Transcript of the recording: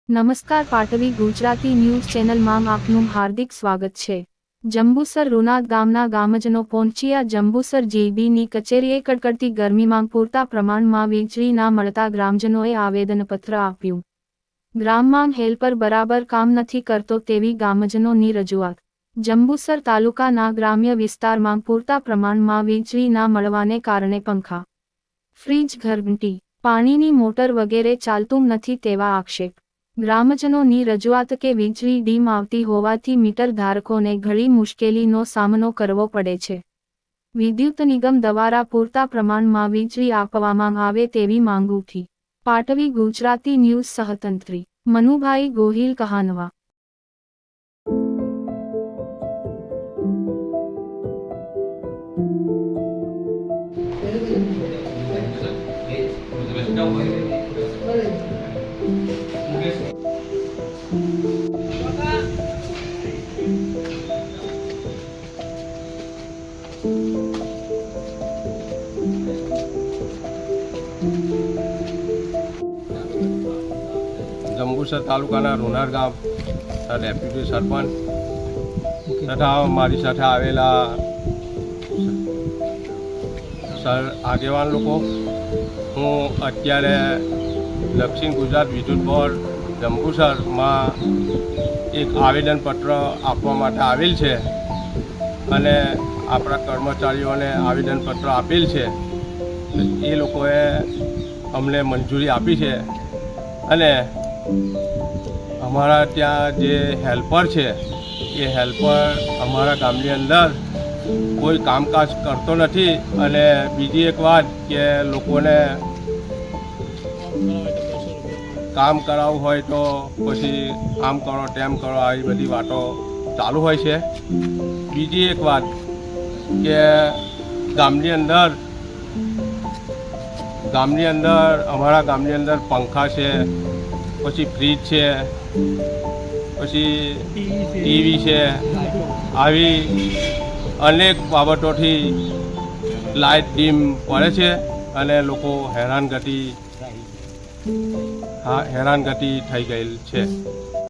નમસ્કાર પાટવી ગુજરાતી ન્યૂઝ ચેનલમાં આપનું હાર્દિક સ્વાગત છે। જંબુસર રૂનાદ ગામના ગામજનો પહોંચ્યા જંબુસર જીબીની કચેરીએ કડકડતી ગરમીમાં પૂરતા પ્રમાણમાં વીજળી ના મળતા ગ્રામજનોએ આવેદનપત્ર આપ્યું। ગ્રામમાં હેલ્પર બરાબર કામ નથી કરતો તેવી ગામજનોની રજૂઆત। જંબુસર તાલુકાના ગ્રામ્ય વિસ્તારમાં પૂરતા પ્રમાણમાં વીજળી ના મળવાને કારણે પંખા, ફ્રીજ, ઘંટી, પાણીની મોટર વગેરે ચાલતું નથી તેવા આક્ષેપ। ગ્રામજનોની રજૂઆત કે વીજળી ડીમ આવતી હોવાથી મીટર ધારકોને ઘણી મુશ્કેલીનો સામનો કરવો પડે છે। વિદ્યુત નિગમ દ્વારા પૂરતા પ્રમાણમાં વીજળી આપવામાં આવે તેવી માંગ ઉઠી। પાટવી ગુજરાતી ન્યૂઝ સહતંત્રી મનુભાઈ ગોહિલ કહાનવા। જંબુસર તાલુકાના રૂનાદ ગામ ડેપ્યુટી સરપંચ તથા મારી સાથે આવેલા આગેવાન લોકો, હું અત્યારે દક્ષિણ ગુજરાત વિદ્યુત બોર્ડ જંબુસરમાં એક આવેદનપત્ર આપવા માટે આવેલ છે અને આપણા કર્મચારીઓને આવેદનપત્ર આપેલ છે। એ લોકોએ અમને મંજૂરી આપી છે અને અમારા ત્યાં જે હેલ્પર છે એ હેલ્પર અમારા ગામની અંદર કોઈ કામકાજ કરતો નથી। અને બીજી એક વાત કે લોકોને કામ કરાવવું હોય તો પછી આમ કરો તેમ કરો આવી બધી વાતો ચાલુ હોય છે। બીજી એક વાત કે ગામની અંદર અમારા ગામની અંદર પંખા છે, પછી ફ્રીજ છે, પછી ટીવી છે, આવી અનેક બાબતોથી લાઇટ ડીમ પડે છે અને લોકો હેરાનગતિ થઈ ગયેલ છે।